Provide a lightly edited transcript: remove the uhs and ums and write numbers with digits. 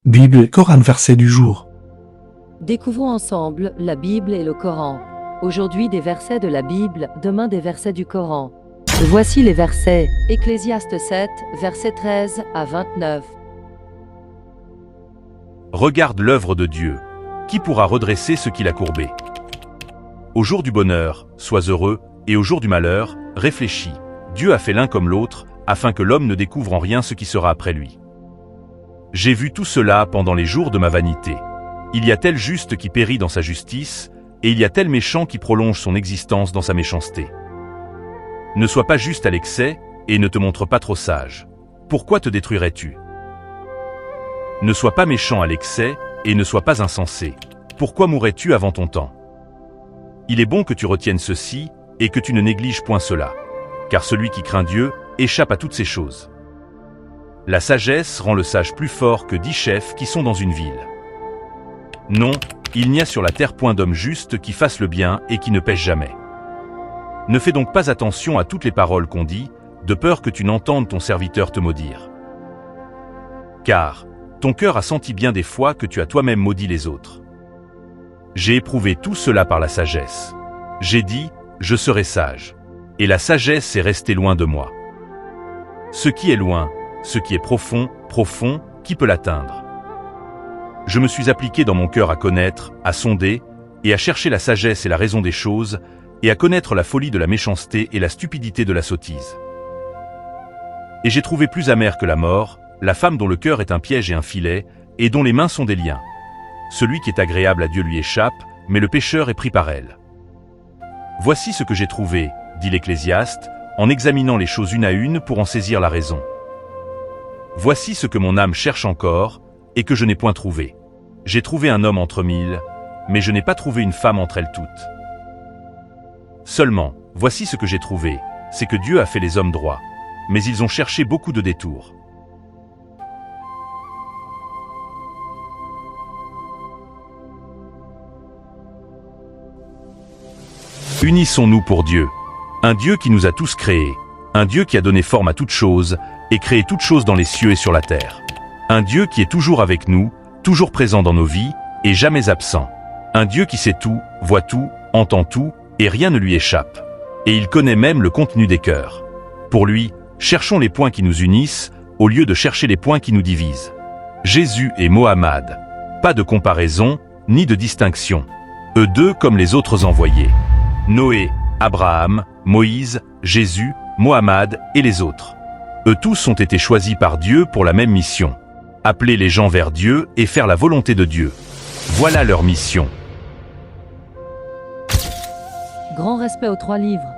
Bible, Coran, verset du jour. Découvrons ensemble la Bible et le Coran. Aujourd'hui des versets de la Bible, demain des versets du Coran. Voici les versets. Ecclésiaste 7, versets 13 à 29. Regarde l'œuvre de Dieu. Qui pourra redresser ce qu'il a courbé? Au jour du bonheur, sois heureux, et au jour du malheur, réfléchis. Dieu a fait l'un comme l'autre, afin que l'homme ne découvre en rien ce qui sera après lui. J'ai vu tout cela pendant les jours de ma vanité. Il y a tel juste qui périt dans sa justice, et il y a tel méchant qui prolonge son existence dans sa méchanceté. Ne sois pas juste à l'excès, et ne te montre pas trop sage. Pourquoi te détruirais-tu? Ne sois pas méchant à l'excès, et ne sois pas insensé. Pourquoi mourrais-tu avant ton temps? Il est bon que tu retiennes ceci, et que tu ne négliges point cela. Car celui qui craint Dieu échappe à toutes ces choses. La sagesse rend le sage plus fort que 10 chefs qui sont dans une ville. Non, il n'y a sur la terre point d'homme juste qui fasse le bien et qui ne pêche jamais. Ne fais donc pas attention à toutes les paroles qu'on dit, de peur que tu n'entendes ton serviteur te maudire. Car ton cœur a senti bien des fois que tu as toi-même maudit les autres. J'ai éprouvé tout cela par la sagesse. J'ai dit, je serai sage. Et la sagesse est restée loin de moi. Ce qui est loin, ce qui est profond, profond, qui peut l'atteindre? Je me suis appliqué dans mon cœur à connaître, à sonder, et à chercher la sagesse et la raison des choses, et à connaître la folie de la méchanceté et la stupidité de la sottise. Et j'ai trouvé plus amère que la mort, la femme dont le cœur est un piège et un filet, et dont les mains sont des liens. Celui qui est agréable à Dieu lui échappe, mais le pécheur est pris par elle. Voici ce que j'ai trouvé, dit l'Ecclésiaste, en examinant les choses une à une pour en saisir la raison. Voici ce que mon âme cherche encore, et que je n'ai point trouvé. J'ai trouvé un homme entre 1000, mais je n'ai pas trouvé une femme entre elles toutes. Seulement, voici ce que j'ai trouvé, c'est que Dieu a fait les hommes droits, mais ils ont cherché beaucoup de détours. Unissons-nous pour Dieu. Un Dieu qui nous a tous créés, un Dieu qui a donné forme à toutes choses, et créé toutes choses dans les cieux et sur la terre. Un Dieu qui est toujours avec nous, toujours présent dans nos vies, et jamais absent. Un Dieu qui sait tout, voit tout, entend tout, et rien ne lui échappe. Et il connaît même le contenu des cœurs. Pour lui, cherchons les points qui nous unissent, au lieu de chercher les points qui nous divisent. Jésus et Mohammed. Pas de comparaison, ni de distinction. Eux deux comme les autres envoyés. Noé, Abraham, Moïse, Jésus, Mohammed et les autres. Eux tous ont été choisis par Dieu pour la même mission. Appeler les gens vers Dieu et faire la volonté de Dieu. Voilà leur mission. Grand respect aux 3 livres.